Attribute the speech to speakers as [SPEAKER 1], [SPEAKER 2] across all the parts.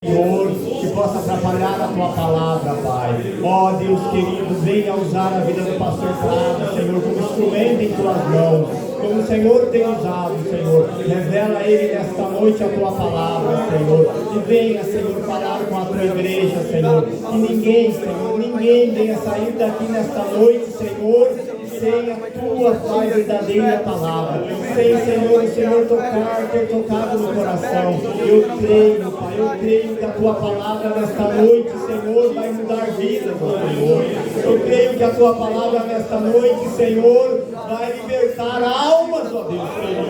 [SPEAKER 1] Senhor, que possa atrapalhar a tua palavra, Pai. Ó Deus querido, venha usar a vida do pastor Prado, Senhor, como instrumento em tuas mãos, como o Senhor tem usado, Senhor. Revela a ele nesta noite a tua palavra, Senhor, e venha, Senhor, falar com a tua igreja, Senhor. Que ninguém, Senhor, ninguém venha sair daqui nesta noite, Senhor, sem a tua, Pai, verdadeira palavra, sem, Senhor, o Senhor ter tocado no coração. Eu creio, Pai, eu creio que a tua palavra nesta noite, Senhor, vai mudar vidas, ó Senhor. Eu creio que a tua palavra nesta noite, Senhor, vai libertar almas, ó Deus querido.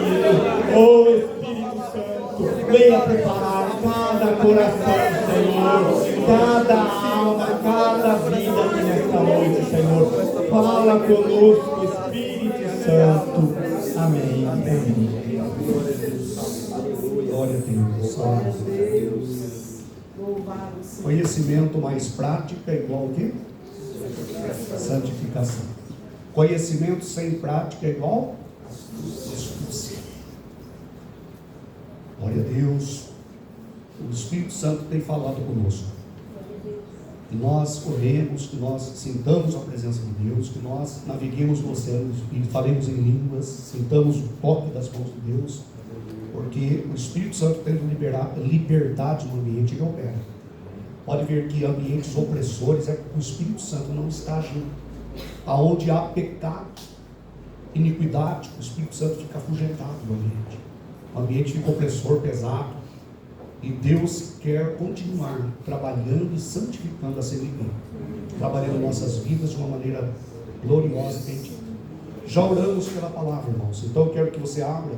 [SPEAKER 1] Ó Espírito Santo, venha preparar cada coração, Senhor, cada alma, cada vida aqui nesta noite, Senhor. Fala conosco, Espírito Santo. Amém. Amém.
[SPEAKER 2] Glória a Deus. Conhecimento mais prático é igual a quê? Santificação. Conhecimento sem prática é igual? Destruição. Glória a Deus. O Espírito Santo tem falado conosco. Que nós oremos, que nós sintamos a presença de Deus, que nós naveguemos no oceano e falemos em línguas, sintamos o toque das mãos de Deus, porque o Espírito Santo tendo liberdade no ambiente ele opera. Pode ver que ambientes opressores é porque o Espírito Santo não está agindo. Aonde há pecado, iniquidade, o Espírito Santo fica afugentado no ambiente. O ambiente fica opressor, pesado. E Deus quer continuar trabalhando e santificando a semente, trabalhando nossas vidas de uma maneira gloriosa e bendita. Já oramos pela palavra, irmãos. Então eu quero que você abra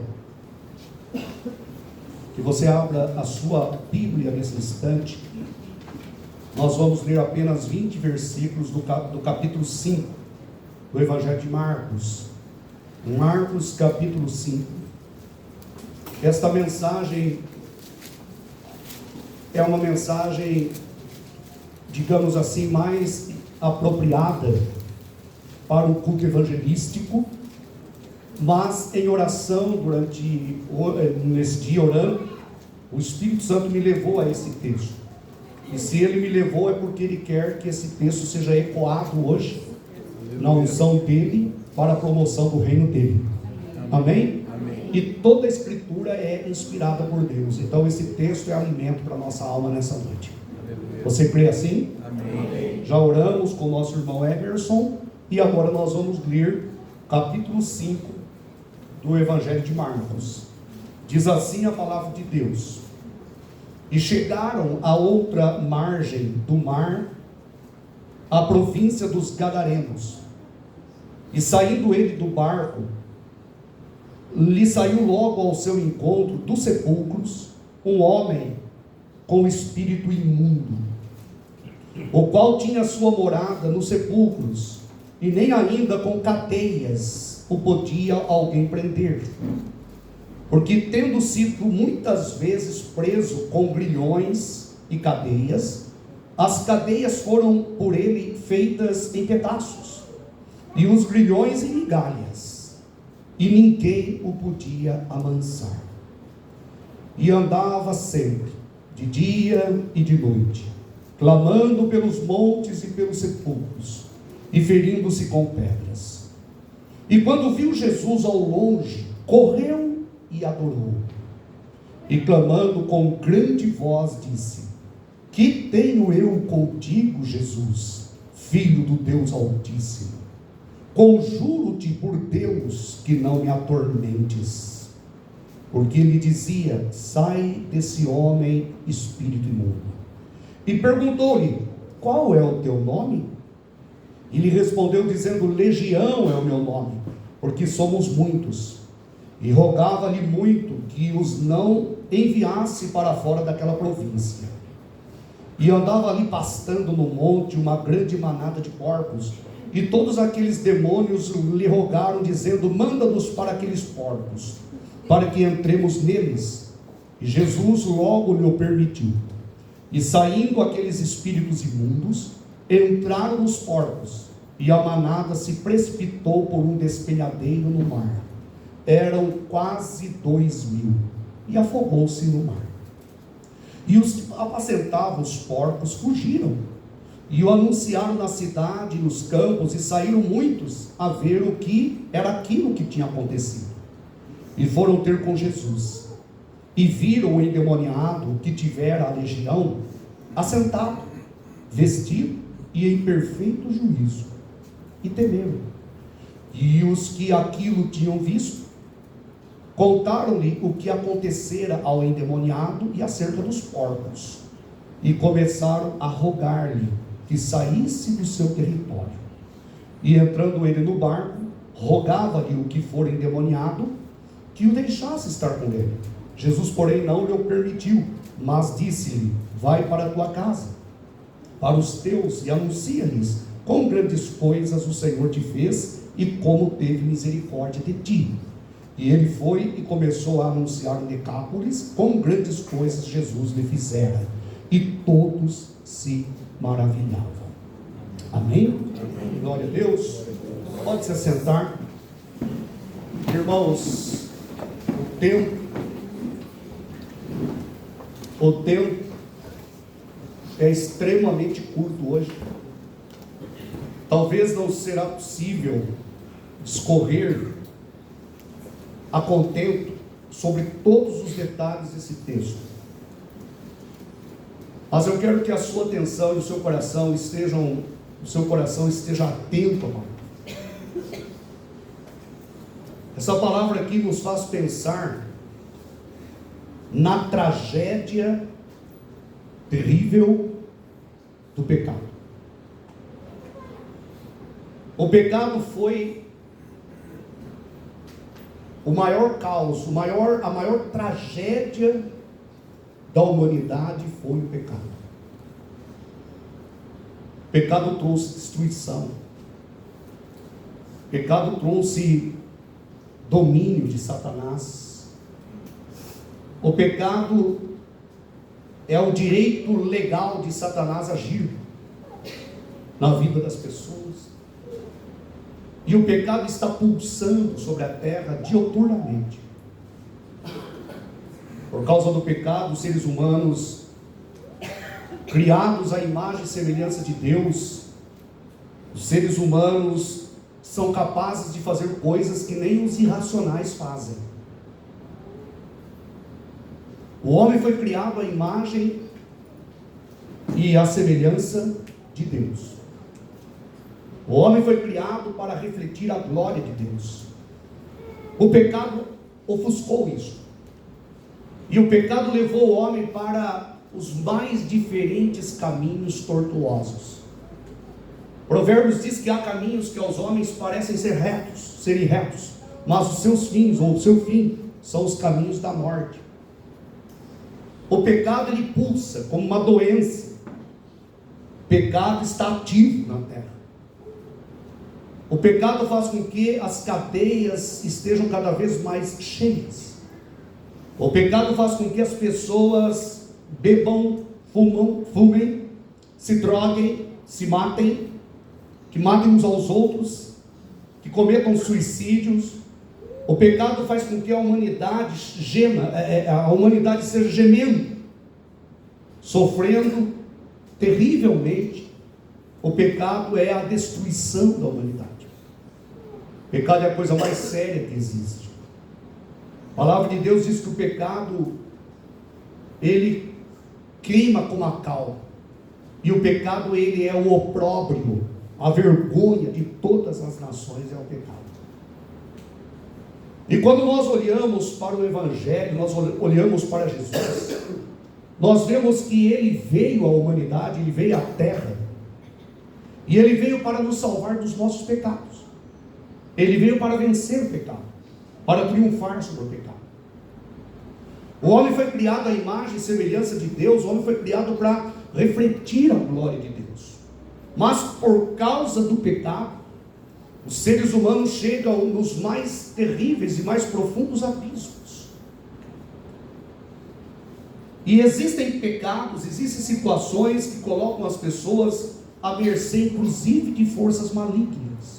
[SPEAKER 2] a sua Bíblia nesse instante. Nós vamos ler apenas 20 versículos do capítulo 5 do Evangelho de Marcos. Marcos capítulo 5. Esta mensagem é uma mensagem, digamos assim, mais apropriada para o culto evangelístico, mas em oração, nesse dia orando, o Espírito Santo me levou a esse texto. E se ele me levou é porque ele quer que esse texto seja ecoado hoje, na unção dele, para a promoção do reino dele. Amém? E toda a Escritura é inspirada por Deus. Então esse texto é alimento para a nossa alma nessa noite. Você crê assim? Amém. Já oramos com o nosso irmão Emerson. E agora nós vamos ler capítulo 5 do Evangelho de Marcos. Diz assim a palavra de Deus: E chegaram a outra margem do mar, a província dos Gadarenos. E saindo ele do barco, lhe saiu logo ao seu encontro dos sepulcros um homem com espírito imundo, o qual tinha sua morada nos sepulcros, e nem ainda com cadeias o podia alguém prender, porque tendo sido muitas vezes preso com grilhões e cadeias, as cadeias foram por ele feitas em pedaços, e os grilhões em migalhas, e ninguém o podia amansar. E andava sempre, de dia e de noite, clamando pelos montes e pelos sepulcros, e ferindo-se com pedras. E quando viu Jesus ao longe, correu e adorou. E clamando com grande voz, disse: Que tenho eu contigo, Jesus, Filho do Deus Altíssimo? Conjuro-te por Deus que não me atormentes. Porque ele dizia: Sai desse homem, espírito imundo. E perguntou-lhe: Qual é o teu nome? E lhe respondeu dizendo: Legião é o meu nome, porque somos muitos. E rogava-lhe muito que os não enviasse para fora daquela província. E andava ali pastando no monte uma grande manada de porcos, e todos aqueles demônios lhe rogaram, dizendo: Manda-nos para aqueles porcos, para que entremos neles. E Jesus logo lhe o permitiu. E saindo aqueles espíritos imundos, entraram nos porcos, e a manada se precipitou por um despenhadeiro no mar. Eram quase 2.000, e afogou-se no mar. E os que apacentavam os porcos fugiram, e o anunciaram na cidade, nos campos, e saíram muitos a ver o que era aquilo que tinha acontecido. E foram ter com Jesus, e viram o endemoniado que tivera a legião, assentado, vestido e em perfeito juízo, e temeram. E os que aquilo tinham visto, contaram-lhe o que acontecera ao endemoniado e acerca dos porcos, e começaram a rogar-lhe que saísse do seu território. E entrando ele no barco, rogava-lhe o que for endemoniado, que o deixasse estar com ele. Jesus, porém, não lhe o permitiu, mas disse-lhe: vai para a tua casa, para os teus, e anuncia-lhes quão grandes coisas o Senhor te fez, e como teve misericórdia de ti. E ele foi e começou a anunciar em Decápolis quão grandes coisas Jesus lhe fizera, e todos se maravilhavam. Amém? Amém. Glória a Deus. Pode se assentar. Irmãos, o tempo é extremamente curto hoje. Talvez não será possível discorrer a contento sobre todos os detalhes desse texto. Mas eu quero que a sua atenção e o seu coração esteja atento, amado. Essa palavra aqui nos faz pensar na tragédia terrível do pecado. O pecado foi o maior caos, a maior tragédia da humanidade foi o pecado. O pecado trouxe destruição. O pecado trouxe domínio de Satanás. O pecado é o direito legal de Satanás agir na vida das pessoas. E o pecado está pulsando sobre a terra diuturnamente. Por causa do pecado, os seres humanos, criados à imagem e semelhança de Deus, os seres humanos são capazes de fazer coisas que nem os irracionais fazem. O homem foi criado à imagem e à semelhança de Deus. O homem foi criado para refletir a glória de Deus. O pecado ofuscou isso. E o pecado levou o homem para os mais diferentes caminhos tortuosos. Provérbios diz que há caminhos que aos homens parecem serem retos, mas os seus fins, ou o seu fim, são os caminhos da morte. O pecado, ele pulsa como uma doença. O pecado está ativo na terra. O pecado faz com que as cadeias estejam cada vez mais cheias. O pecado faz com que as pessoas bebam, fumem, se droguem, se matem, que matem uns aos outros, que cometam suicídios. O pecado faz com que a humanidade seja gemendo, sofrendo terrivelmente. O pecado é a destruição da humanidade. O pecado é a coisa mais séria que existe. A palavra de Deus diz que o pecado, ele queima como a cal. E o pecado, ele é o opróbrio, a vergonha de todas as nações é o pecado. E quando nós olhamos para o Evangelho, nós olhamos para Jesus, nós vemos que ele veio à humanidade, ele veio à terra, e ele veio para nos salvar dos nossos pecados. Ele veio para vencer o pecado, para triunfar sobre o pecado. O homem foi criado à imagem e semelhança de Deus, o homem foi criado para refletir a glória de Deus. Mas por causa do pecado, os seres humanos chegam nos mais terríveis e mais profundos abismos. E existem pecados, existem situações que colocam as pessoas à mercê, inclusive, de forças malignas.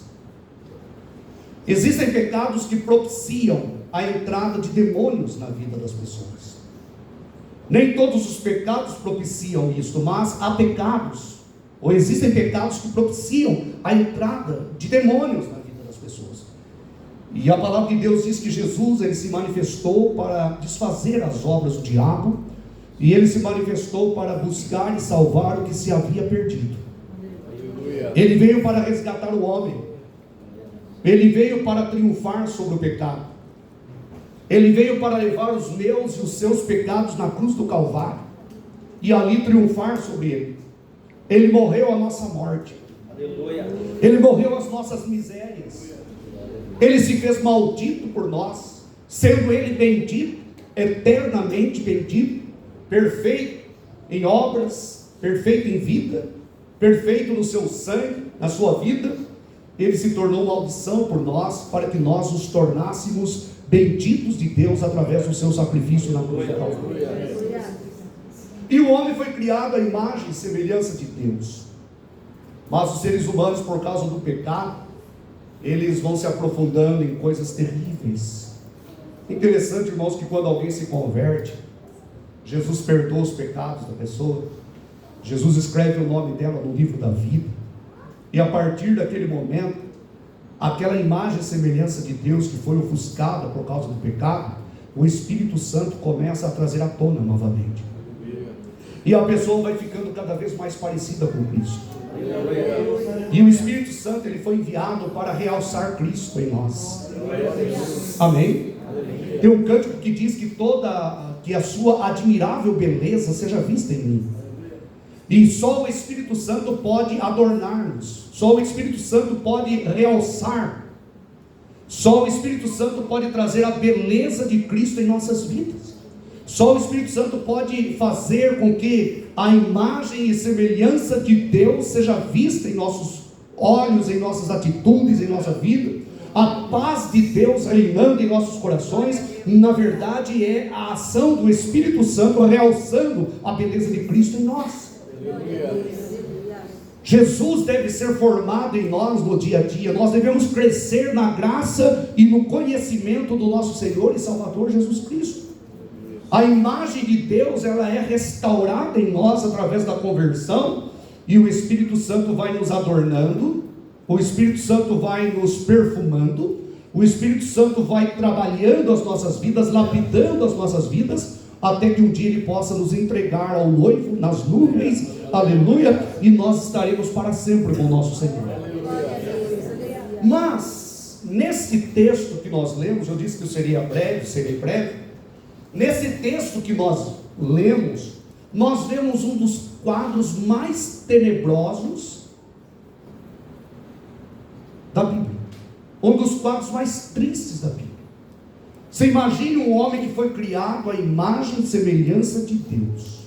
[SPEAKER 2] Existem pecados que propiciam a entrada de demônios na vida das pessoas. Nem todos os pecados propiciam isto, mas há pecados, ou existem pecados que propiciam a entrada de demônios na vida das pessoas. E a palavra de Deus diz que Jesus, ele se manifestou para desfazer as obras do diabo, e ele se manifestou para buscar e salvar o que se havia perdido. Ele veio para resgatar o homem, ele veio para triunfar sobre o pecado, ele veio para levar os meus e os seus pecados na cruz do Calvário, e ali triunfar sobre ele. Ele morreu a nossa morte, ele morreu as nossas misérias, ele se fez maldito por nós, sendo ele bendito, eternamente bendito, perfeito em obras, perfeito em vida, perfeito no seu sangue, na sua vida. Ele se tornou maldição por nós, para que nós nos tornássemos benditos de Deus através do seu sacrifício na cruz do Calvário. E o homem foi criado à imagem e semelhança de Deus. Mas os seres humanos, por causa do pecado, eles vão se aprofundando em coisas terríveis. Interessante, irmãos, que quando alguém se converte, Jesus perdoa os pecados da pessoa, Jesus escreve o nome dela no livro da vida, e a partir daquele momento, aquela imagem e semelhança de Deus que foi ofuscada por causa do pecado, o Espírito Santo começa a trazer à tona novamente, e a pessoa vai ficando cada vez mais parecida com Cristo. E o Espírito Santo, ele foi enviado para realçar Cristo em nós. Amém? Tem um cântico que diz que a sua admirável beleza seja vista em mim. E só o Espírito Santo pode adornar-nos, só o Espírito Santo pode realçar, só o Espírito Santo pode trazer a beleza de Cristo em nossas vidas. Só o Espírito Santo pode fazer com que a imagem e semelhança de Deus seja vista em nossos olhos, em nossas atitudes, em nossa vida. A paz de Deus reinando em nossos corações, na verdade é a ação do Espírito Santo realçando a beleza de Cristo em nós. Jesus deve ser formado em nós no dia a dia. Nós devemos crescer na graça e no conhecimento do nosso Senhor e Salvador Jesus Cristo. A imagem de Deus, ela é restaurada em nós através da conversão, e o Espírito Santo vai nos adornando, o Espírito Santo vai nos perfumando, o Espírito Santo vai trabalhando as nossas vidas, lapidando as nossas vidas, até que um dia ele possa nos entregar ao noivo nas nuvens, aleluia, e nós estaremos para sempre com o nosso Senhor. Mas, nesse texto que nós lemos, eu disse que eu seria breve, nesse texto que nós lemos, nós vemos um dos quadros mais tenebrosos da Bíblia, um dos quadros mais tristes da Bíblia. Você imagine um homem que foi criado à imagem e semelhança de Deus.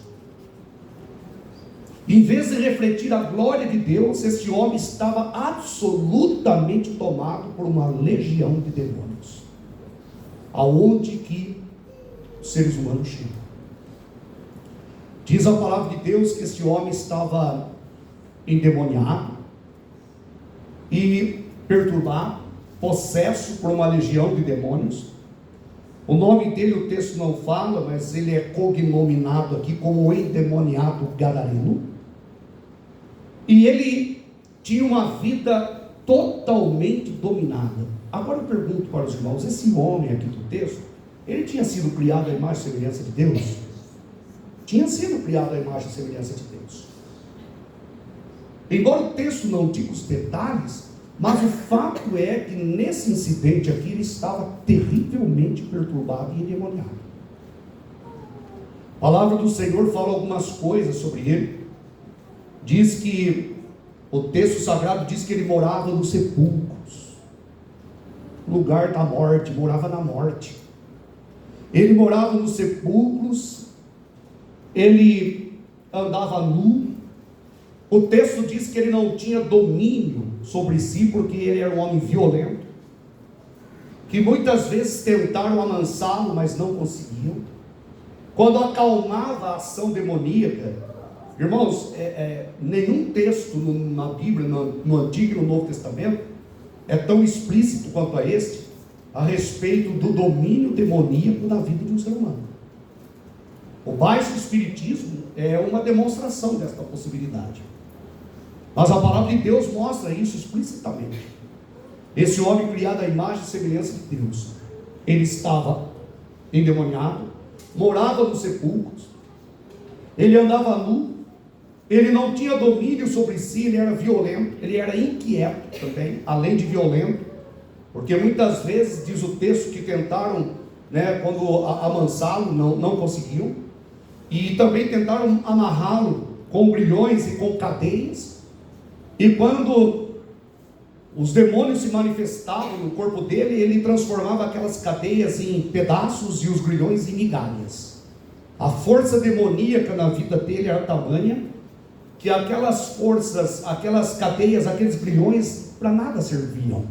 [SPEAKER 2] Em vez de refletir a glória de Deus, este homem estava absolutamente tomado por uma legião de demônios. Aonde que os seres humanos chegam? Diz a palavra de Deus que este homem estava endemoniado e perturbado, possesso por uma legião de demônios. O nome dele o texto não fala, mas ele é cognominado aqui como o endemoniado gadareno. E ele tinha uma vida totalmente dominada. Agora eu pergunto para os irmãos, esse homem aqui do texto, ele tinha sido criado à imagem e semelhança de Deus? Tinha sido criado à imagem e semelhança de Deus. Embora o texto não diga os detalhes, mas o fato é que nesse incidente aqui ele estava terrivelmente perturbado e endemoniado. A palavra do Senhor fala algumas coisas sobre ele. Diz que o texto sagrado diz que ele morava nos sepulcros, lugar da morte, morava na morte. Ele morava nos sepulcros, ele andava nu. O texto diz que ele não tinha domínio sobre si, porque ele era um homem violento, que muitas vezes tentaram amansá-lo, mas não conseguiam. Quando acalmava a ação demoníaca, irmãos, nenhum texto na Bíblia, no Antigo e no Novo Testamento, é tão explícito quanto a este, a respeito do domínio demoníaco na vida de um ser humano. O baixo espiritismo é uma demonstração desta possibilidade. Mas a palavra de Deus mostra isso explicitamente. Esse homem criado à imagem e semelhança de Deus, ele estava endemoniado, morava nos sepulcros, ele andava nu, ele não tinha domínio sobre si, ele era violento, ele era inquieto também, além de violento, porque muitas vezes diz o texto que tentaram, quando amansá-lo, não conseguiam, e também tentaram amarrá-lo com grilhões e com cadeias, e quando os demônios se manifestavam no corpo dele, ele transformava aquelas cadeias em pedaços e os grilhões em migalhas. A força demoníaca na vida dele era tamanha que aquelas forças, aquelas cadeias, aqueles grilhões para nada serviam.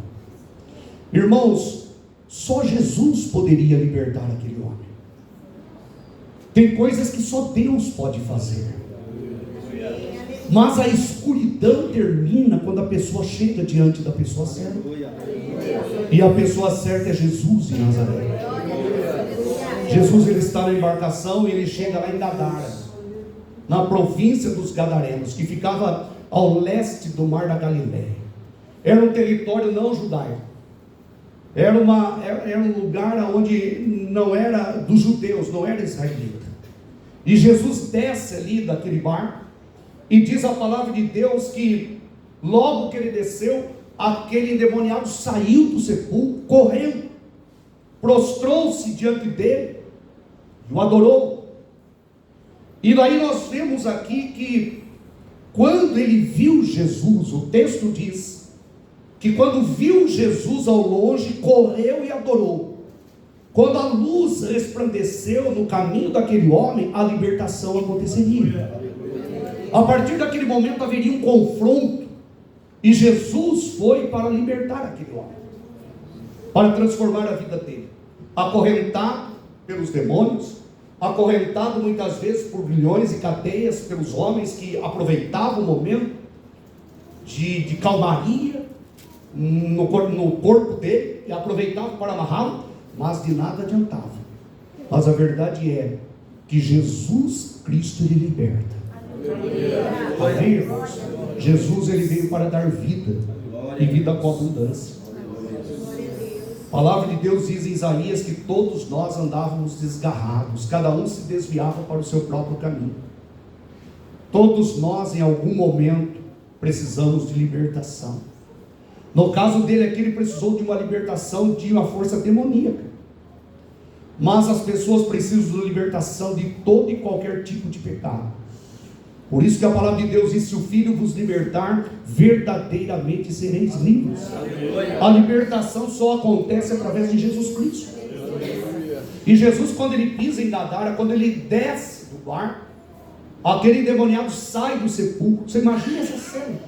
[SPEAKER 2] Irmãos, só Jesus poderia libertar aquele homem. Tem coisas que só Deus pode fazer. Mas a escuridão termina quando a pessoa chega diante da pessoa certa. E a pessoa certa é Jesus de Nazaré. Jesus, ele está na embarcação e ele chega lá em Gadara, na província dos Gadarenos, que ficava ao leste do mar da Galileia. Era um território não judaico. Era um lugar onde não era dos judeus, não era israelita. E Jesus desce ali daquele barco, e diz a palavra de Deus que logo que ele desceu, aquele endemoniado saiu do sepulcro, correndo, prostrou-se diante dele, e o adorou. E daí nós vemos aqui que quando ele viu Jesus, o texto diz que quando viu Jesus ao longe, correu e adorou. Quando a luz resplandeceu no caminho daquele homem, a libertação aconteceria. A partir daquele momento haveria um confronto, e Jesus foi para libertar aquele homem, para transformar a vida dele, acorrentado pelos demônios, acorrentado muitas vezes por grilhões e cadeias, pelos homens que aproveitavam o momento de calmaria no corpo dele, e aproveitavam para amarrá-lo, mas de nada adiantava. Mas a verdade é que Jesus Cristo, ele liberta. Amém, irmãos? Jesus, ele veio para dar vida, e vida com abundância. A palavra de Deus diz em Isaías que todos nós andávamos desgarrados, cada um se desviava para o seu próprio caminho. Todos nós em algum momento precisamos de libertação. No caso dele aqui, ele precisou de uma libertação de uma força demoníaca. Mas as pessoas precisam de libertação de todo e qualquer tipo de pecado. Por isso que a palavra de Deus diz: se o Filho vos libertar, verdadeiramente sereis livres. A libertação só acontece através de Jesus Cristo. E Jesus, quando ele pisa em Gadara, quando ele desce do barco, aquele endemoniado sai do sepulcro. Você imagina essa cena?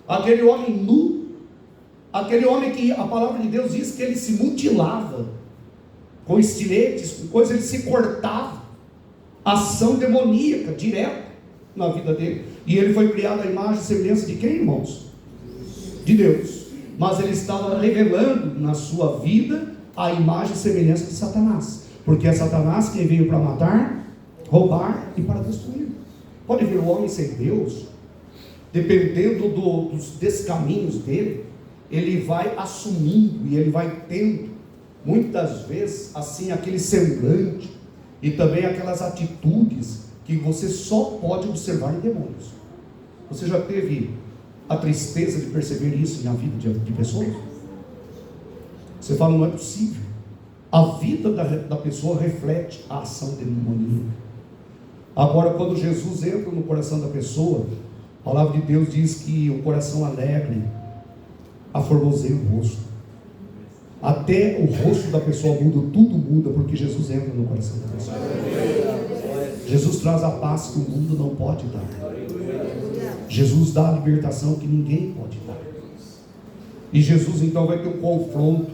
[SPEAKER 2] Aquele homem nu, aquele homem que a palavra de Deus diz que ele se mutilava com estiletes, com coisas, ele se cortava. Ação demoníaca direta na vida dele. E ele foi criado à imagem e semelhança de quem, irmãos? De Deus. Mas ele estava revelando na sua vida a imagem e semelhança de Satanás, porque é Satanás quem veio para matar, roubar e para destruir. Pode ver, o homem sem Deus, dependendo dos descaminhos dele, ele vai assumindo e ele vai tendo muitas vezes assim aquele semblante e também aquelas atitudes que você só pode observar em demônios. Você já teve a tristeza de perceber isso na vida de pessoas? Você fala, não é possível. A vida da pessoa reflete a ação demoníaca. Agora, quando Jesus entra no coração da pessoa, a palavra de Deus diz que o coração alegre aformoseia o rosto. Até o rosto da pessoa muda, tudo muda, porque Jesus entra no coração da pessoa. Jesus traz a paz que o mundo não pode dar. Jesus dá a libertação que ninguém pode dar. E Jesus então vai ter um confronto.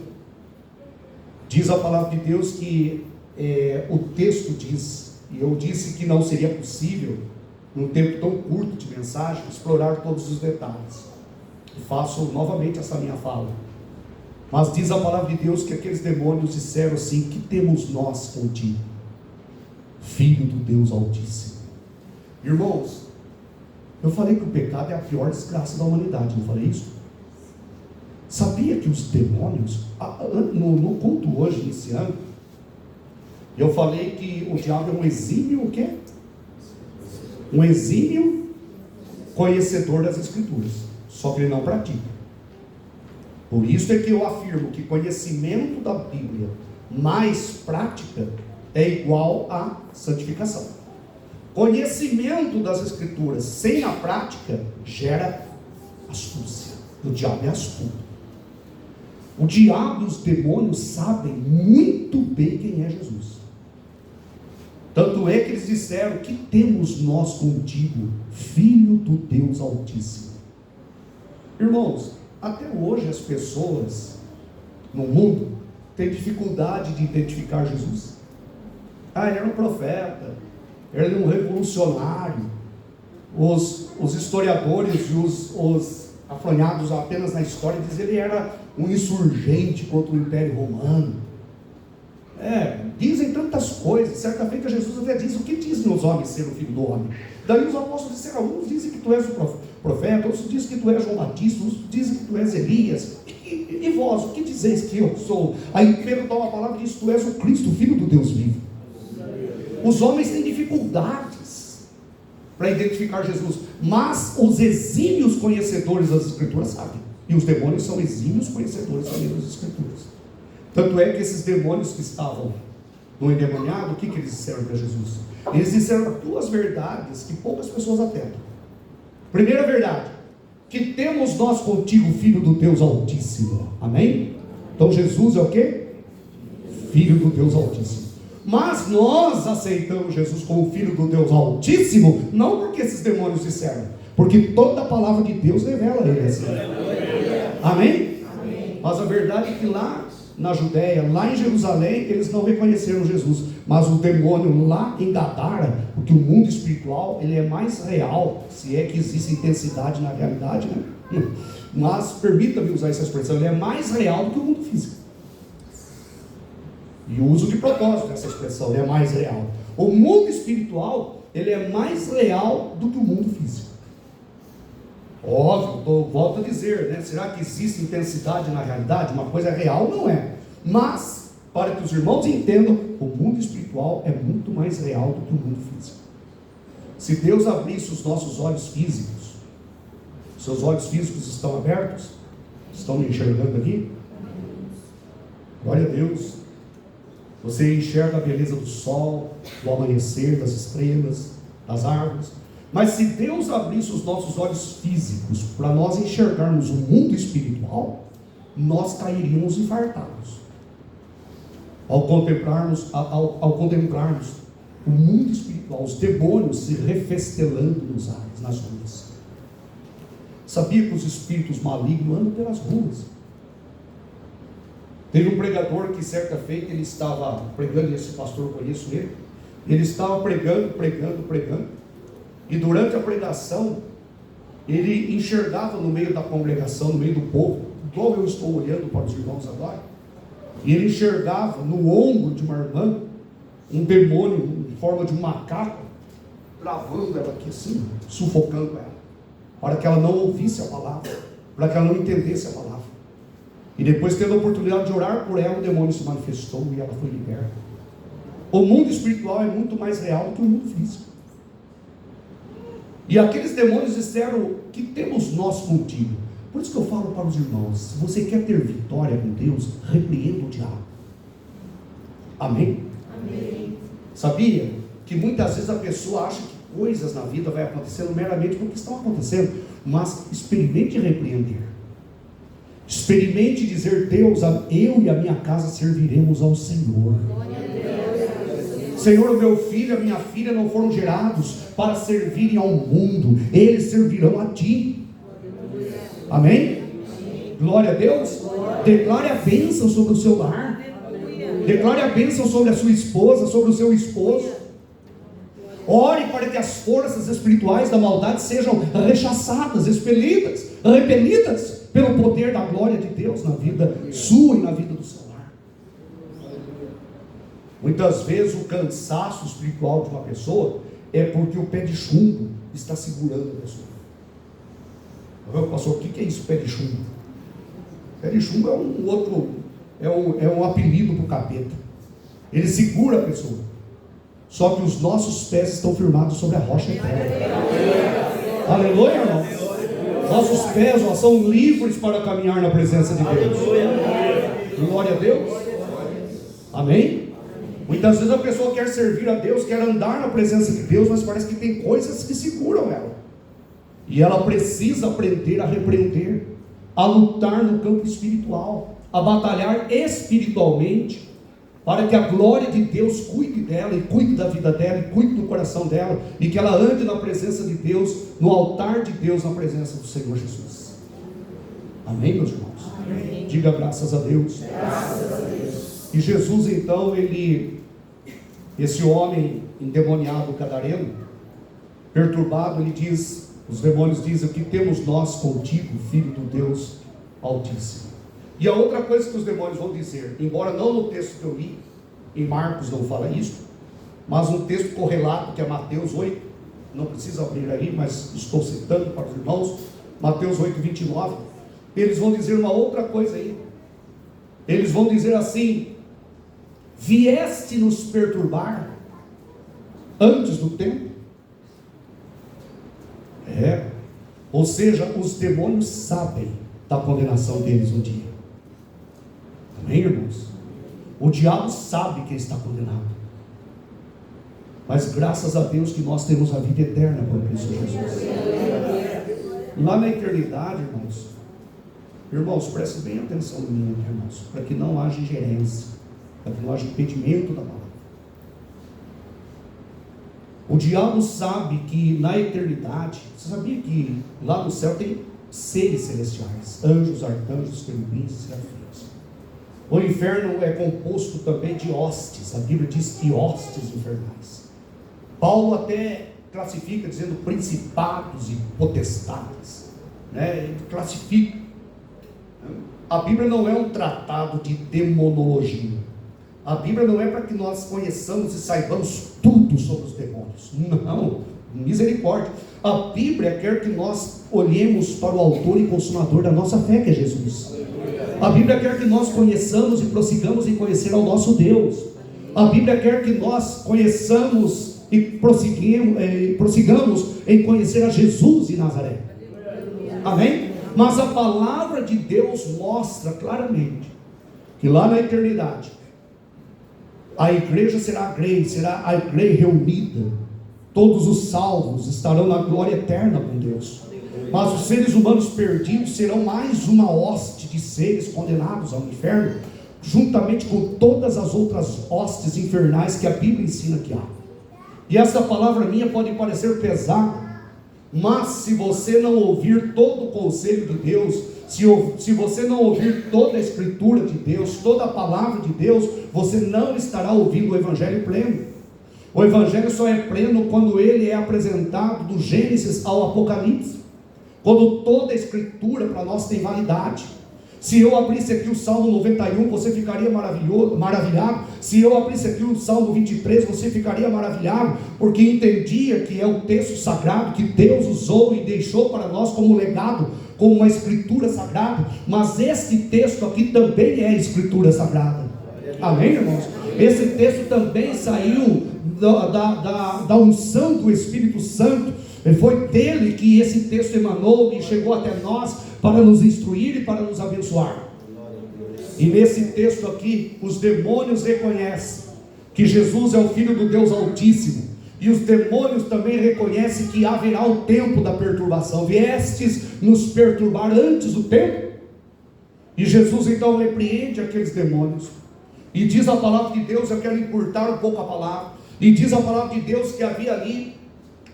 [SPEAKER 2] Diz a palavra de Deus que o texto diz, e eu disse que não seria possível, num tempo tão curto de mensagem, explorar todos os detalhes. E faço novamente essa minha fala. Mas diz a palavra de Deus que aqueles demônios disseram assim: que temos nós contigo, Filho do Deus Altíssimo. Irmãos, eu falei que o pecado é a pior desgraça da humanidade, não falei isso? Sabia que os demônios, no culto hoje, iniciando, eu falei que o diabo é um exímio o quê? Um exímio conhecedor das Escrituras, só que ele não pratica. Por isso é que eu afirmo que conhecimento da Bíblia mais prática é igual a santificação. Conhecimento das Escrituras sem a prática gera astúcia. O diabo é astuto. O diabo e os demônios sabem muito bem quem é Jesus. Tanto é que eles disseram: que temos nós contigo, Filho do Deus Altíssimo. Irmãos, até hoje as pessoas no mundo têm dificuldade de identificar Jesus. Ele era um profeta, ele era um revolucionário. Os historiadores e os afronhados apenas na história dizem que ele era um insurgente contra o Império Romano. Dizem tantas coisas. Certa feita Jesus até diz: o que dizem os homens ser o Filho do Homem? Daí os apóstolos disseram: uns dizem que tu és o profeta, outros dizem que tu és João Batista, outros dizem que tu és Elias. E vós, o que dizeis que eu sou? Aí Pedro dá uma palavra e diz: tu és o Cristo, Filho do Deus vivo. Os homens têm dificuldades para identificar Jesus, mas os exímios conhecedores das Escrituras sabem. E os demônios são exímios conhecedores também das Escrituras. Tanto é que esses demônios que estavam no endemoniado, o que eles disseram para Jesus? Eles disseram duas verdades que poucas pessoas atentam. Primeira verdade: que temos nós contigo, Filho do Deus Altíssimo. Amém? Então Jesus é o quê? Filho do Deus Altíssimo. Mas nós aceitamos Jesus como Filho do Deus Altíssimo, não porque esses demônios disseram, porque toda a palavra de Deus revela ele assim. Amém? Mas a verdade é que lá na Judéia, lá em Jerusalém, eles não reconheceram Jesus, mas o demônio lá em Gadara, porque o mundo espiritual ele é mais real, se é que existe intensidade na realidade, né? Mas permita-me usar essa expressão, ele é mais real do que o mundo físico. E uso de propósito essa expressão, ele é mais real. O mundo espiritual, ele é mais real do que o mundo físico. Óbvio, volto a dizer, né? Será que existe intensidade na realidade? Uma coisa real não é. Mas, para que os irmãos entendam, o mundo espiritual é muito mais real do que o mundo físico. Se Deus abrisse os nossos olhos físicos, seus olhos físicos estão abertos? Estão me enxergando aqui? Glória a Deus. Você enxerga a beleza do sol, do amanhecer, das estrelas, das árvores. Mas se Deus abrisse os nossos olhos físicos para nós enxergarmos o mundo espiritual, nós cairíamos infartados. Ao contemplarmos o mundo espiritual, os demônios se refestelando nos ares, nas ruas. Sabia que os espíritos malignos andam pelas ruas? Teve um pregador que certa feita ele estava pregando, e esse pastor eu conheço ele estava pregando, e durante a pregação, ele enxergava no meio da congregação, no meio do povo, igual eu estou olhando para os irmãos agora, e ele enxergava no ombro de uma irmã, um demônio em forma de um macaco, travando ela aqui assim, sufocando ela, para que ela não ouvisse a palavra, para que ela não entendesse a palavra. E depois, tendo a oportunidade de orar por ela, o demônio se manifestou e ela foi liberta. O mundo espiritual é muito mais real do que o mundo físico. E aqueles demônios disseram: que temos nós contigo? Por isso que eu falo para os irmãos: se você quer ter vitória com Deus, repreenda o diabo. Amém? Amém. Sabia que muitas vezes a pessoa acha que coisas na vida vai acontecendo meramente porque estão acontecendo, mas experimente repreender. Experimente dizer: Deus, eu e a minha casa serviremos ao Senhor. Senhor, o meu filho e a minha filha não foram gerados para servirem ao mundo, eles servirão a Ti. Amém? Glória a Deus. Declare a bênção sobre o seu lar. Declare a bênção sobre a sua esposa, sobre o seu esposo. Ore para que as forças espirituais da maldade sejam rechaçadas, expelidas, repelidas pelo poder da glória de Deus na vida sua e na vida do seu lar. Muitas vezes o cansaço espiritual de uma pessoa é porque o pé de chumbo está segurando a pessoa. Pastor, o que é isso, pé de chumbo? Pé de chumbo é um apelido para o capeta. Ele segura a pessoa. Só que os nossos pés estão firmados sobre a rocha eterna. Aleluia, irmão. Nossos pés são livres para caminhar na presença de Deus. Glória a Deus. Amém? Muitas vezes a pessoa quer servir a Deus, quer andar na presença de Deus, mas parece que tem coisas que seguram ela. E ela precisa aprender a repreender, a lutar no campo espiritual, a batalhar espiritualmente, para que a glória de Deus cuide dela, e cuide da vida dela, e cuide do coração dela, e que ela ande na presença de Deus, no altar de Deus, na presença do Senhor Jesus. Amém, meus irmãos? Amém. Diga graças a Deus. Graças a Deus. E Jesus então, esse homem endemoniado gadareno, perturbado, ele diz, os demônios dizem: o que temos nós contigo, filho do Deus Altíssimo? E a outra coisa que os demônios vão dizer, embora não no texto que eu li, em Marcos não fala isso, mas um texto correlato que é Mateus 8, não precisa abrir aí, mas estou citando para os irmãos, Mateus 8, 29, eles vão dizer uma outra coisa aí. Eles vão dizer assim: vieste nos perturbar antes do tempo? Ou seja, os demônios sabem da condenação deles um dia. Amém, irmãos? O diabo sabe que está condenado, mas graças a Deus que nós temos a vida eterna por Cristo Jesus. Lá na eternidade, irmãos, prestem bem atenção em mim, irmãos, para que não haja ingerência, para que não haja impedimento da palavra. O diabo sabe que na eternidade, você sabia que lá no céu tem seres celestiais, anjos, arcanjos, querubins e serafins. O inferno é composto também de hostes, a Bíblia diz que hostes infernais. Paulo até classifica dizendo principados e potestades, ele classifica. A Bíblia não é um tratado de demonologia. A Bíblia não é para que nós conheçamos e saibamos tudo sobre os demônios. Não, misericórdia. A Bíblia quer que nós olhemos para o autor e consumador da nossa fé, que é Jesus. A Bíblia quer que nós conheçamos e prossigamos em conhecer ao nosso Deus. A Bíblia quer que nós conheçamos e prossigamos em conhecer a Jesus de Nazaré. Amém? Mas a palavra de Deus mostra claramente que lá na eternidade a igreja será a igreja reunida. Todos os salvos estarão na glória eterna com Deus. Mas os seres humanos perdidos serão mais uma hoste de seres condenados ao inferno, juntamente com todas as outras hostes infernais que a Bíblia ensina que há. E essa palavra minha pode parecer pesada, mas se você não ouvir todo o conselho de Deus, se você não ouvir toda a escritura de Deus, toda a palavra de Deus, você não estará ouvindo o evangelho pleno. O evangelho só é pleno quando ele é apresentado do Gênesis ao Apocalipse, quando toda a escritura para nós tem validade. Se eu abrisse aqui o Salmo 91, você ficaria maravilhado. Se eu abrisse aqui o Salmo 23, você ficaria maravilhado, porque entendia que é o texto sagrado que Deus usou e deixou para nós como legado, como uma escritura sagrada. Mas este texto aqui também é escritura sagrada. Amém, irmãos? Esse texto também saiu da unção do Espírito Santo. Foi dele que esse texto emanou e chegou até nós para nos instruir e para nos abençoar. E nesse texto aqui, os demônios reconhecem que Jesus é o Filho do Deus Altíssimo, e os demônios também reconhecem que haverá o tempo da perturbação. Viestes nos perturbar antes do tempo? E Jesus então repreende aqueles demônios, e diz a palavra de Deus, eu quero encurtar um pouco a palavra, e diz a palavra de Deus que havia ali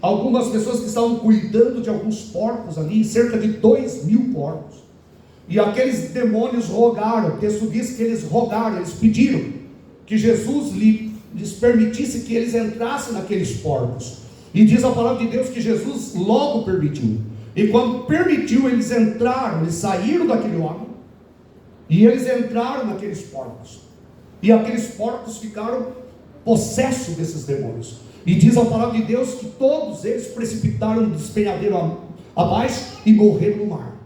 [SPEAKER 2] algumas pessoas que estavam cuidando de alguns porcos ali, cerca de 2.000 porcos. E aqueles demônios rogaram, o texto diz que eles rogaram, eles pediram que Jesus lhes permitisse que eles entrassem naqueles porcos. E diz a palavra de Deus que Jesus logo permitiu. E quando permitiu, eles entraram, eles saíram daquele homem, e eles entraram naqueles porcos. E aqueles porcos ficaram possesso desses demônios. E diz a palavra de Deus que todos eles precipitaram do despenhadeiro abaixo e morreram no mar.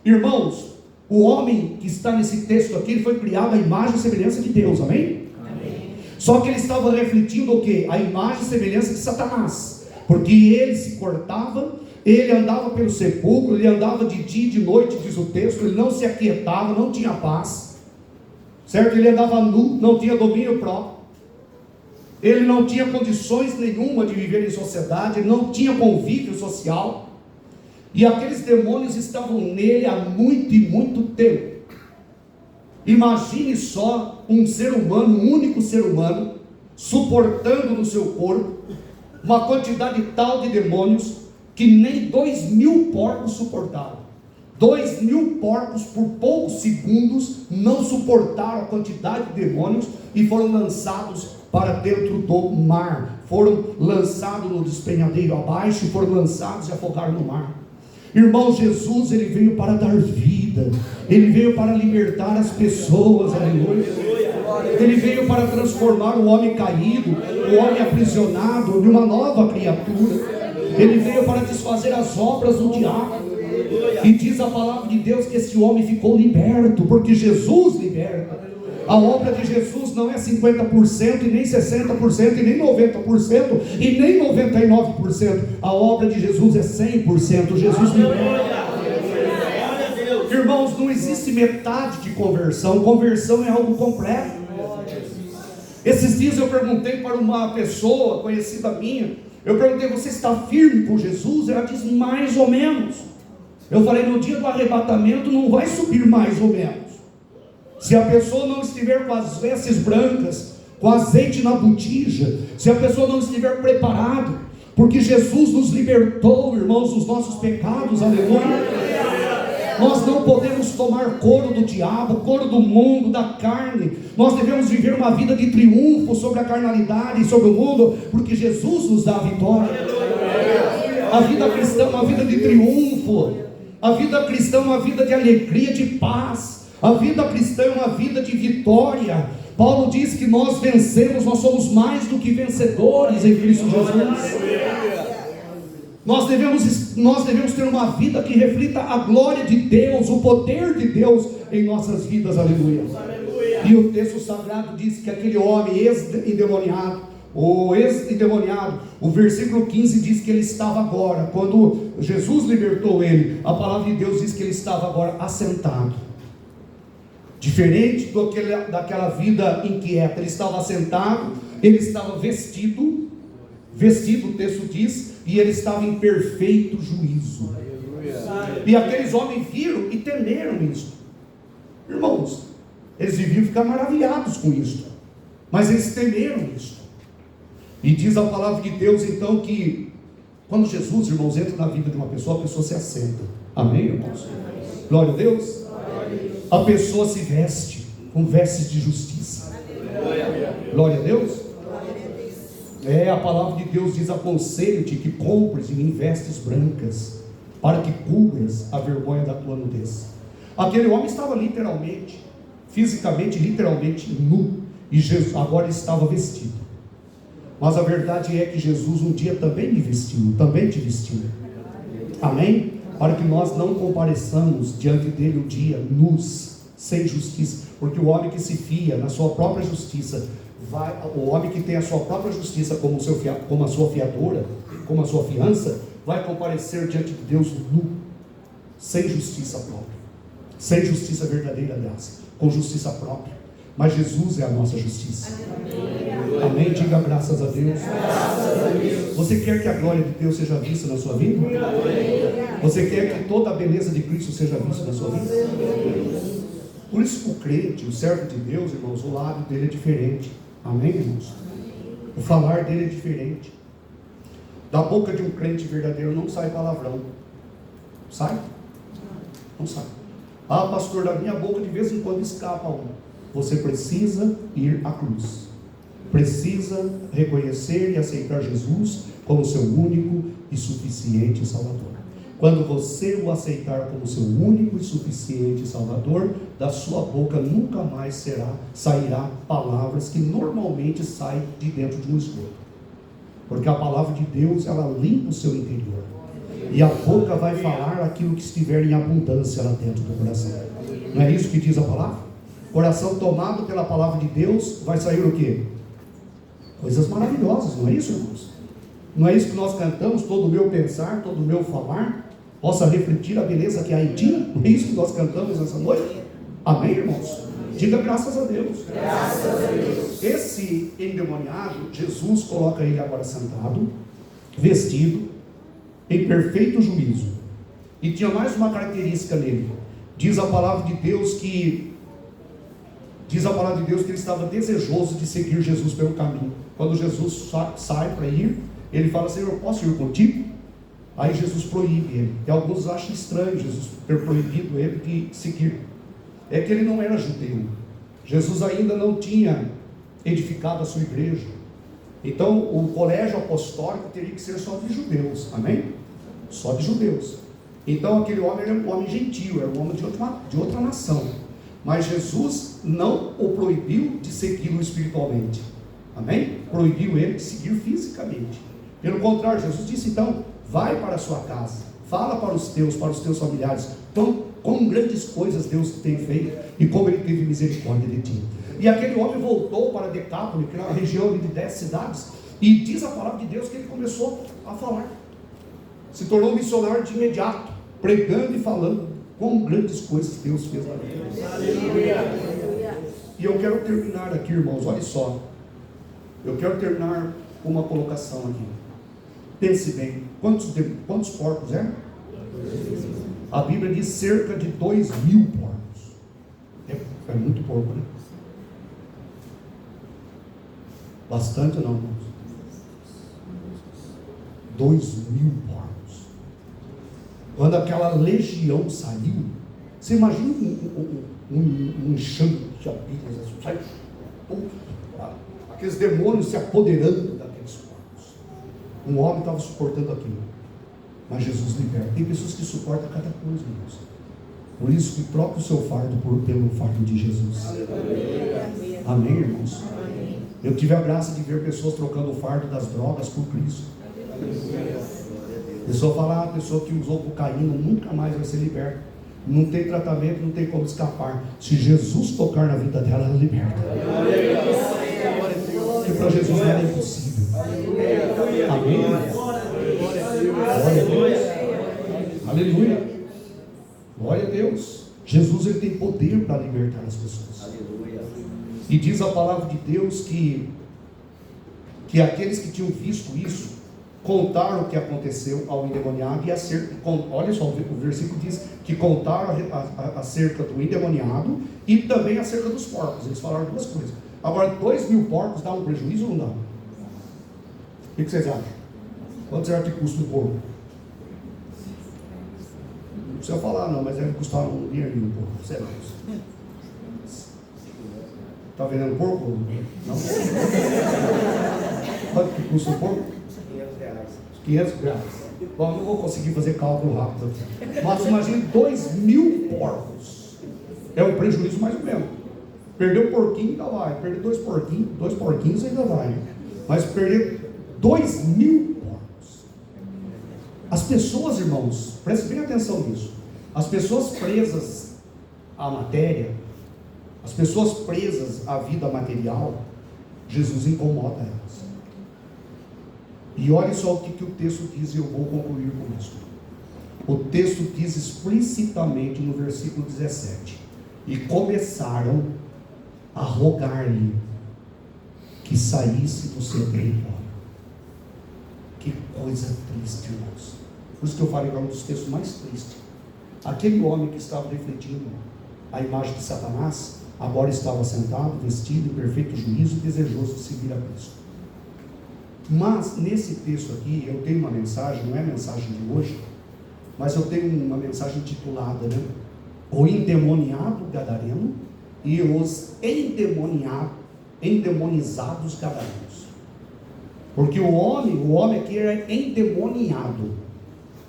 [SPEAKER 2] Irmãos, o homem que está nesse texto aqui, ele foi criado à imagem e semelhança de Deus, amém? Amém. Só que ele estava refletindo o quê? A imagem e semelhança de Satanás, porque ele se cortava, ele andava pelo sepulcro, ele andava de dia e de noite, diz o texto, ele não se aquietava, não tinha paz, certo? Ele andava nu, não tinha domínio próprio, ele não tinha condições nenhuma de viver em sociedade, ele não tinha convívio social, e aqueles demônios estavam nele há muito e muito tempo. Imagine só um ser humano, um único ser humano, suportando no seu corpo uma quantidade tal de demônios que nem 2.000 porcos suportaram. 2.000 porcos por poucos segundos não suportaram a quantidade de demônios e foram lançados para dentro do mar, foram lançados no despenhadeiro abaixo e foram lançados e afogaram no mar. Irmão, Jesus, ele veio para dar vida, ele veio para libertar as pessoas, aleluia. Ele veio para transformar o homem caído, o homem aprisionado, de uma nova criatura. Ele veio para desfazer as obras do diabo. E diz a palavra de Deus que esse homem ficou liberto, porque Jesus liberta. A obra de Jesus não é 50%, e nem 60%, e nem 90%, e nem 99%. A obra de Jesus é 100%. Jesus liberta. Irmãos, não existe metade de conversão. Conversão é algo completo. Esses dias eu perguntei para uma pessoa conhecida minha, eu perguntei: você está firme com Jesus? Ela disse: mais ou menos. Eu falei: no dia do arrebatamento não vai subir mais ou menos. Se a pessoa não estiver com as vestes brancas, com azeite na botija, se a pessoa não estiver preparado, porque Jesus nos libertou, irmãos, dos nossos pecados, aleluia. Nós não podemos tomar couro do diabo, couro do mundo, da carne. Nós devemos viver uma vida de triunfo sobre a carnalidade e sobre o mundo, porque Jesus nos dá a vitória. A vida cristã é uma vida de triunfo. A vida cristã é uma vida de alegria, de paz. A vida cristã é uma vida de vitória. Paulo diz que nós vencemos, nós somos mais do que vencedores em Cristo Jesus. Nós devemos ter uma vida que reflita a glória de Deus, o poder de Deus em nossas vidas, aleluia. E o texto sagrado diz que aquele homem ex-endemoniado, o versículo 15 diz que ele estava agora, quando Jesus libertou ele, a palavra de Deus diz que ele estava agora assentado. Diferente daquela vida inquieta, ele estava assentado, ele estava vestido, o texto diz, e ele estava em perfeito juízo. E aqueles homens viram e temeram isso. Irmãos, eles deviam ficar maravilhados com isso, mas eles temeram isso. E diz a palavra de Deus então que quando Jesus, irmãos, entra na vida de uma pessoa, a pessoa se assenta. Amém, irmãos? Glória a Deus. A pessoa se veste com vestes de justiça. Glória a Deus. A palavra de Deus diz: aconselho-te que compres em mim vestes brancas, para que cubras a vergonha da tua nudez. Aquele homem estava literalmente, fisicamente, literalmente nu, e Jesus agora estava vestido. Mas a verdade é que Jesus um dia também me vestiu, também te vestiu. Amém? Para que nós não compareçamos diante dele um dia nus, sem justiça, porque o homem que se fia na sua própria justiça, o homem que tem a sua própria justiça como a sua fiadora, como a sua fiança, vai comparecer diante de Deus nu, sem justiça própria, sem justiça verdadeira, aliás, com justiça própria. Mas Jesus é a nossa justiça. Amém? Diga graças a Deus. Você quer que a glória de Deus seja vista na sua vida? Você quer que toda a beleza de Cristo seja vista na sua vida? Por isso o crente, o servo de Deus, irmãos, o lábio dele é diferente. Amém, irmãos? O falar dele é diferente. Da boca de um crente verdadeiro não sai palavrão. Sai? Não sai. Ah, pastor, da minha boca de vez em quando escapa um. Você precisa ir à cruz. Precisa reconhecer e aceitar Jesus como seu único e suficiente Salvador. Quando você o aceitar como seu único e suficiente Salvador, da sua boca nunca mais sairá palavras que normalmente saem de dentro de um esgoto. Porque a palavra de Deus, ela limpa o seu interior. E a boca vai falar aquilo que estiver em abundância lá dentro do coração. Não é isso que diz a palavra? Coração tomado pela palavra de Deus, vai sair o quê? Coisas maravilhosas, não é isso, irmãos? Não é isso que nós cantamos? Todo o meu pensar, todo o meu falar possa refletir a beleza que há em ti. Não é isso que nós cantamos essa noite? Amém, irmãos? Diga graças a Deus.
[SPEAKER 3] Graças a Deus.
[SPEAKER 2] Esse endemoniado, Jesus coloca ele agora sentado, vestido, em perfeito juízo. E tinha mais uma característica nele. Diz a palavra de Deus que ele estava desejoso de seguir Jesus pelo caminho. Quando Jesus sai para ir, ele fala: Senhor, posso ir contigo? Aí Jesus proíbe ele. E alguns acham estranho Jesus ter proibido ele de seguir. É que ele não era judeu. Jesus ainda não tinha edificado a sua igreja. Então o colégio apostólico teria que ser só de judeus. Amém? Só de judeus. Então aquele homem era um homem gentil, era um homem de outra nação. Mas Jesus não o proibiu de segui-lo espiritualmente. Amém? Proibiu ele de seguir fisicamente. Pelo contrário, Jesus disse: então, vai para a sua casa, fala para os teus familiares, quão grandes coisas Deus tem feito e como Ele teve misericórdia de ti. E aquele homem voltou para Decápolis, que era uma região de 10 cidades, e diz a palavra de Deus que ele começou a falar. Se tornou missionário de imediato, pregando e falando quão grandes coisas Deus fez na vida dele. E eu quero terminar aqui, irmãos, olha só. Eu quero terminar com uma colocação aqui. Pense bem, quantos porcos eram? A Bíblia diz cerca de 2.000 porcos. É muito porco, né? Bastante não, irmãos? 2.000 porcos. Quando aquela legião saiu, você imagina um enxame de abelhas, sai, aqueles demônios se apoderando daqueles porcos. Um homem estava suportando aquilo, mas Jesus liberta. Tem pessoas que suportam cada coisa, irmãos. Por isso que troca o seu fardo pelo fardo de Jesus. Amém, amém, irmãos? Amém. Eu tive a graça de ver pessoas trocando o fardo das drogas por Cristo. A pessoa fala: a pessoa que usou cocaína nunca mais vai ser liberta. Não tem tratamento, não tem como escapar. Se Jesus tocar na vida dela, ela liberta. Porque para Jesus nada é impossível. Amém? Glória a Deus. Aleluia. Glória a Deus. Jesus, ele tem poder para libertar as pessoas. E diz a palavra de Deus que aqueles que tinham visto isso contaram o que aconteceu ao endemoniado e olha só, o versículo diz que contaram acerca do endemoniado e também acerca dos porcos. Eles falaram duas coisas. Agora, 2.000 porcos dá um prejuízo ou não dá? O que vocês acham? Quanto será que custa um porco? Não precisa falar não, mas deve custar um dinheirinho um porco. Sei lá. Está vendendo porco? Não? Quanto que custa um porco? 500 reais. Bom, não vou conseguir fazer cálculo rápido aqui. Mas imagine 2.000 porcos. É um prejuízo mais ou menos. Perder um porquinho ainda vai. Perder dois porquinhos ainda vai. Mas perder 2.000 porcos. As pessoas, irmãos, prestem bem atenção nisso. As pessoas presas à matéria, as pessoas presas à vida material, Jesus incomoda elas. E olha só o que o texto diz, e eu vou concluir com isso. O texto diz explicitamente no versículo 17: e começaram a rogar-lhe que saísse do seu território. Que coisa triste, irmãos. Por isso que eu falei que é um dos textos mais tristes. Aquele homem que estava refletindo a imagem de Satanás, agora estava sentado, vestido em perfeito juízo e desejoso de seguir a Cristo. Mas nesse texto aqui eu tenho uma mensagem, não é a mensagem de hoje, mas eu tenho uma mensagem titulada, né? O endemoniado gadareno e os endemonizados gadarenos. Porque o homem aqui é endemoniado.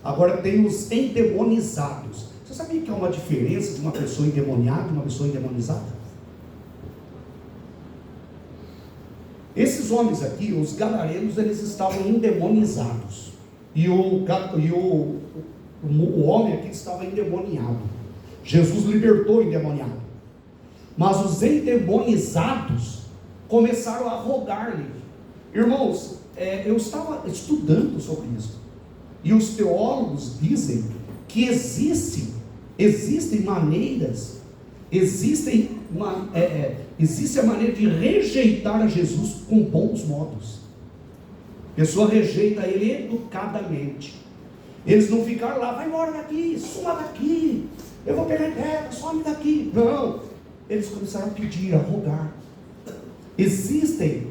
[SPEAKER 2] Agora tem os endemonizados. Você sabia que há uma diferença de uma pessoa endemoniada e uma pessoa endemonizada? Esses homens aqui, os gadarenos, eles estavam endemonizados. E o homem aqui estava endemoniado. Jesus libertou o endemoniado. Mas os endemonizados começaram a rogar-lhe. Irmãos, eu estava estudando sobre isso. E os teólogos dizem que existem maneiras, existe a maneira de rejeitar a Jesus com bons modos. A pessoa rejeita ele educadamente. Eles não ficaram lá, vai embora daqui, suma daqui, eu vou pegar terra, some daqui. Não, eles começaram a pedir, a rogar. Existem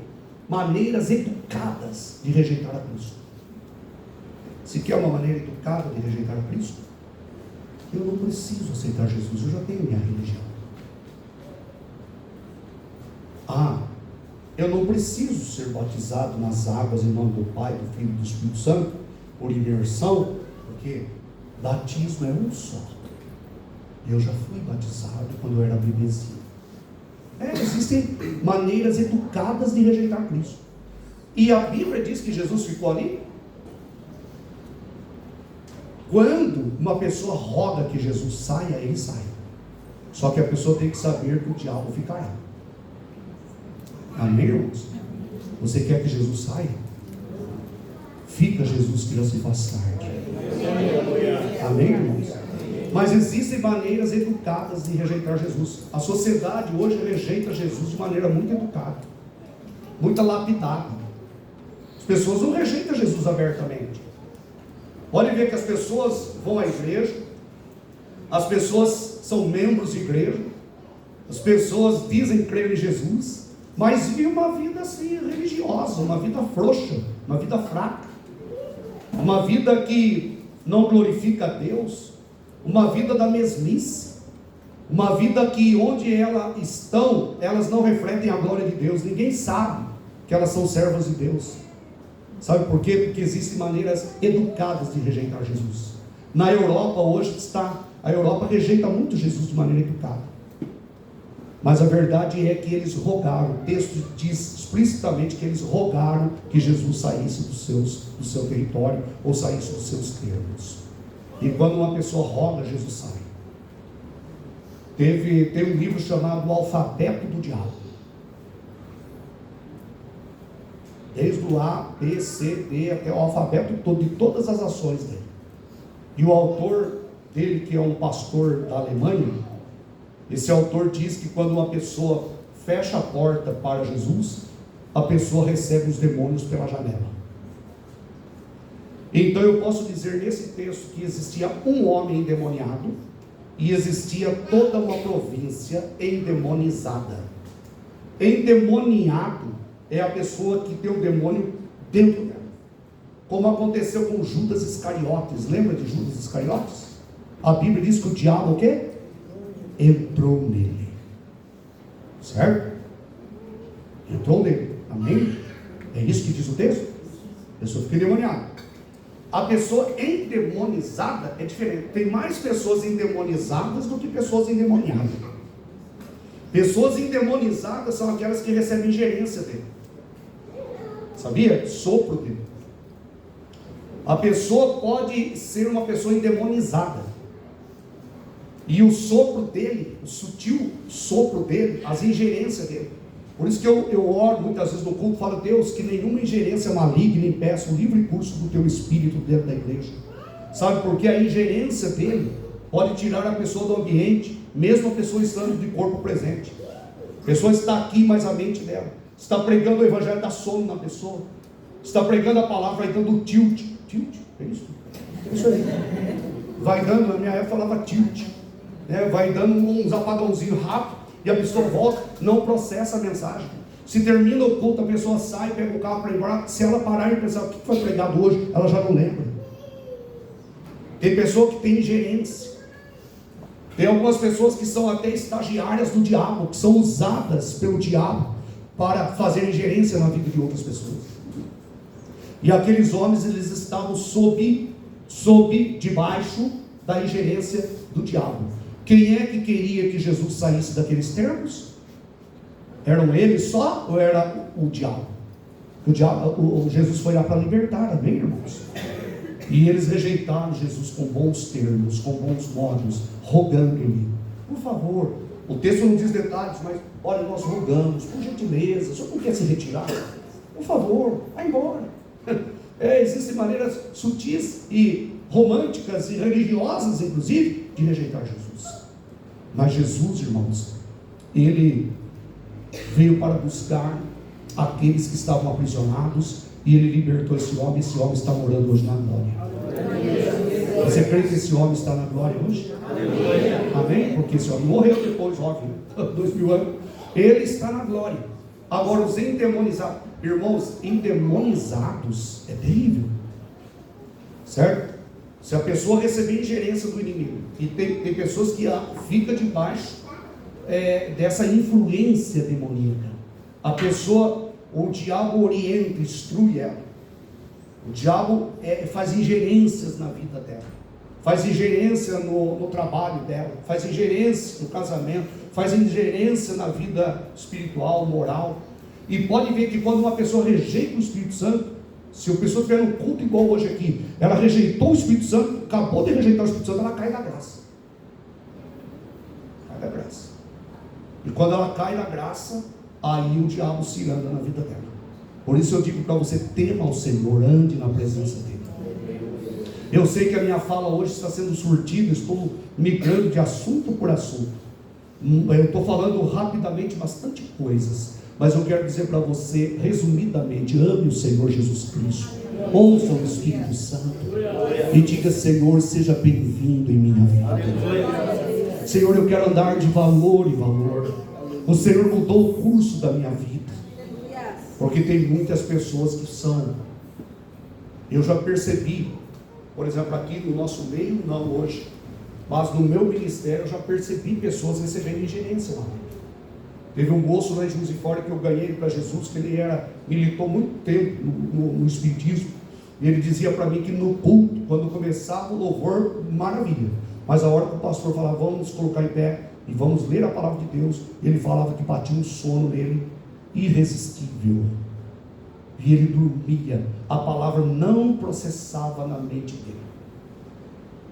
[SPEAKER 2] maneiras educadas de rejeitar a Cristo. Se quer uma maneira educada de rejeitar a Cristo, eu não preciso aceitar Jesus, eu já tenho minha religião. Eu não preciso ser batizado nas águas em nome do Pai, do Filho e do Espírito Santo, por imersão, porque batismo é um só. Eu já fui batizado quando eu era bebezinho. Existem maneiras educadas de rejeitar Cristo. E a Bíblia diz que Jesus ficou ali. Quando uma pessoa roga que Jesus saia, ele sai. Só que a pessoa tem que saber que o diabo ficará. Amém, irmãos? Você quer que Jesus saia? Fica Jesus, que já se faz tarde. Amém, irmãos? Mas existem maneiras educadas de rejeitar Jesus. A sociedade hoje rejeita Jesus de maneira muito educada, muito lapidada. As pessoas não rejeitam Jesus abertamente. Pode ver que as pessoas vão à igreja, as pessoas são membros de igreja, as pessoas dizem crer em Jesus, mas vivem uma vida assim religiosa, uma vida frouxa, uma vida fraca, uma vida que não glorifica a Deus, uma vida da mesmice, uma vida que onde elas estão, elas não refletem a glória de Deus. Ninguém sabe que elas são servas de Deus. Sabe por quê? Porque existem maneiras educadas de rejeitar Jesus. Na Europa hoje a Europa rejeita muito Jesus de maneira educada. Mas a verdade é que eles rogaram, o texto diz explicitamente que eles rogaram que Jesus saísse do seu território, ou saísse dos seus termos. E quando uma pessoa roga, Jesus sai. Tem um livro chamado O Alfabeto do Diabo. Desde o A, B, C, D, até o alfabeto todo, de todas as ações dele. E o autor dele, que é um pastor da Alemanha, esse autor diz que quando uma pessoa fecha a porta para Jesus, a pessoa recebe os demônios pela janela. Então eu posso dizer nesse texto que existia um homem endemoniado e existia toda uma província endemonizada. Endemoniado é a pessoa que tem o demônio dentro dela, como aconteceu com Judas Iscariotes. Lembra de Judas Iscariotes? A Bíblia diz que o diabo o quê? Entrou nele, certo? Entrou nele, amém? É isso que diz o texto? A pessoa fica endemoniada. A pessoa endemonizada é diferente. Tem mais pessoas endemonizadas do que pessoas endemoniadas. Pessoas endemonizadas são aquelas que recebem ingerência dele. Sabia? Sopro dele. A pessoa pode ser uma pessoa endemonizada. E o sopro dele, o sutil sopro dele, as ingerências dele. Por isso que eu oro muitas vezes no culto, falo: Deus, que nenhuma ingerência maligna impeça o livre curso do teu espírito dentro da igreja. Sabe, porque a ingerência dele pode tirar a pessoa do ambiente, mesmo a pessoa estando de corpo presente. A pessoa está aqui, mas a mente dela está pregando o evangelho, dá sono na pessoa, está pregando a palavra, vai dando tilt, é isso? É isso aí, vai dando, na minha época falava tilt, vai dando uns apagãozinhos rápido, e a pessoa volta, não processa a mensagem. Se termina o culto, a pessoa sai, pega o carro para ir embora. Se ela parar e pensar o que foi pregado hoje, ela já não lembra. Tem pessoa que tem ingerência. Tem algumas pessoas que são até estagiárias do diabo, que são usadas pelo diabo para fazer ingerência na vida de outras pessoas. E aqueles homens, eles estavam sob debaixo da ingerência do diabo. Quem é que queria que Jesus saísse daqueles termos? Eram eles só ou era o diabo? Jesus foi lá para libertar, amém, irmãos? E eles rejeitaram Jesus com bons termos, com bons modos, rogando-lhe: por favor, o texto não diz detalhes, mas olha, nós rogamos, por gentileza, o senhor não quer se retirar? Por favor, vai embora. Existem maneiras sutis e românticas e religiosas, inclusive, de rejeitar Jesus. Mas Jesus, irmãos, ele veio para buscar aqueles que estavam aprisionados, e ele libertou esse homem está morando hoje na glória. Você crê que esse homem está na glória hoje? Amém? Porque esse homem morreu depois, óbvio, 2000 anos. Ele está na glória. Agora os endemonizados, irmãos, endemonizados é terrível, certo? Se a pessoa receber ingerência do inimigo, e tem pessoas que ficam debaixo dessa influência demoníaca, a pessoa, o diabo orienta, instrui ela. O diabo faz ingerências na vida dela, faz ingerência no trabalho dela, faz ingerência no casamento, faz ingerência na vida espiritual, moral. E pode ver que quando uma pessoa rejeita o Espírito Santo, se a pessoa estiver num culto igual hoje aqui, ela rejeitou o Espírito Santo, acabou de rejeitar o Espírito Santo, ela cai da graça. Cai da graça. E quando ela cai na graça, aí o diabo se anda na vida dela. Por isso eu digo para você: tema ao Senhor, ande na presença dele. Eu sei que a minha fala hoje está sendo surtida, estou migrando de assunto por assunto. Eu estou falando rapidamente bastante coisas, mas eu quero dizer para você, resumidamente: ame o Senhor Jesus Cristo, ouça o Espírito Santo e diga: Senhor, seja bem-vindo em minha vida. Senhor, eu quero andar de valor em valor. O Senhor mudou o curso da minha vida, porque tem muitas pessoas que são, eu já percebi, por exemplo, aqui no nosso meio, não hoje, mas no meu ministério eu já percebi pessoas recebendo ingerência lá. Teve um moço lá em Juiz de Fora que eu ganhei para Jesus, que ele militou muito tempo no Espiritismo, e ele dizia para mim que no culto, quando começava o louvor, maravilha, mas a hora que o pastor falava: vamos nos colocar em pé e vamos ler a palavra de Deus, ele falava que batia um sono nele irresistível, e ele dormia, a palavra não processava na mente dele.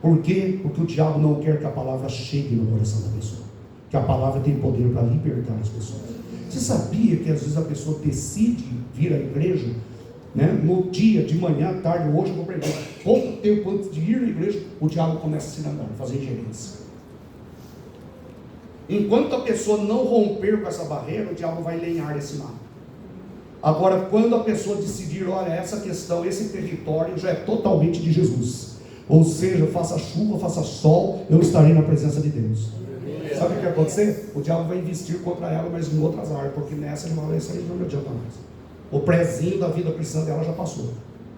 [SPEAKER 2] Por quê? Porque o diabo não quer que a palavra chegue no coração da pessoa, que a palavra tem poder para libertar as pessoas. Você sabia que às vezes a pessoa decide vir à igreja, né? No dia, de manhã, tarde, hoje eu vou pregar, pouco tempo antes de ir à igreja, o diabo começa a se andar, fazer ingerência. Enquanto a pessoa não romper com essa barreira, o diabo vai lenhar esse mal. Agora, quando a pessoa decidir: olha, essa questão, esse território já é totalmente de Jesus, ou seja, faça chuva, faça sol, eu estarei na presença de Deus. Sabe o que vai acontecer? O diabo vai investir contra ela, mas em outras áreas, porque nessa ele vai sair, não adianta mais. O prezinho da vida cristã dela já passou,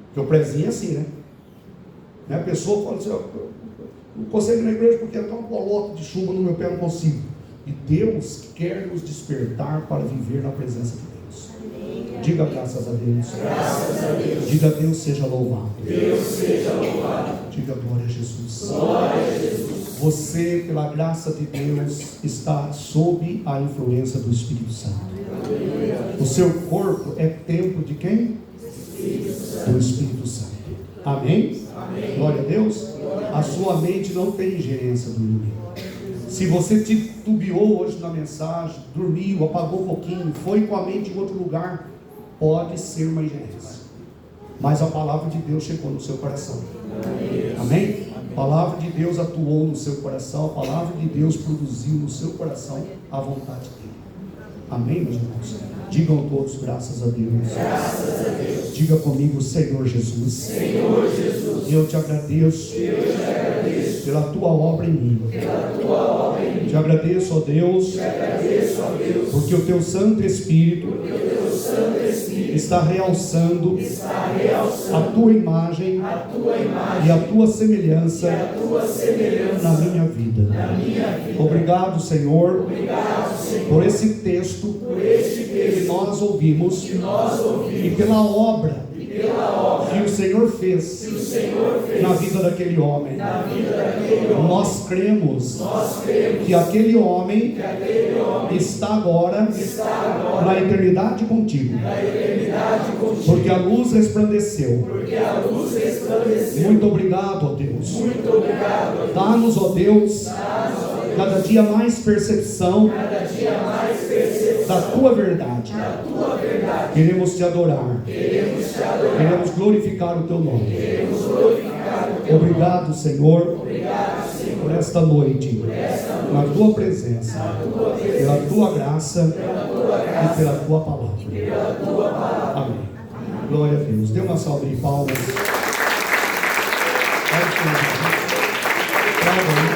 [SPEAKER 2] porque o prezinho é assim, né? A pessoa fala assim: eu não consigo ir na igreja porque tem uma bolota de chuva no meu pé, não consigo. E Deus quer nos despertar para viver na presença de Deus. Amém. Diga graças a Deus. Graças a Deus. Diga: Deus seja louvado. Deus seja louvado. Diga: glória a Jesus. Glória a Jesus. Você, pela graça de Deus, está sob a influência do Espírito Santo. Amém. O seu corpo é templo de quem? Do Espírito Santo. Amém? Amém. Glória a Deus. A sua mente não tem ingerência do inimigo. Se você titubeou hoje na mensagem, dormiu, apagou um pouquinho, foi com a mente em outro lugar, pode ser uma ingerência, mas a palavra de Deus chegou no seu coração. Amém? A palavra de Deus atuou no seu coração, a palavra de Deus produziu no seu coração a vontade dele. Amém, meus irmãos? Digam todos: graças a Deus. Graças a Deus. Diga comigo: Senhor Jesus. Senhor Jesus. Eu te agradeço. Pela tua obra em mim. Te agradeço, ó Deus. Porque o teu Santo Espírito está realçando a tua imagem e a tua semelhança na minha vida. Obrigado, Senhor, por esse texto que nós ouvimos e pela obra que o Senhor fez na vida daquele homem. Nós cremos que aquele homem está agora na eternidade contigo, porque a luz resplandeceu. Muito obrigado, ó Deus. Dá-nos, ó Deus, cada dia mais percepção da tua verdade. Queremos te adorar. Queremos glorificar o teu nome. Obrigado, Senhor, por esta noite, na tua presença, pela tua graça e pela tua palavra. Amém. Glória a Deus. Dê uma salva de palmas. Pode ser.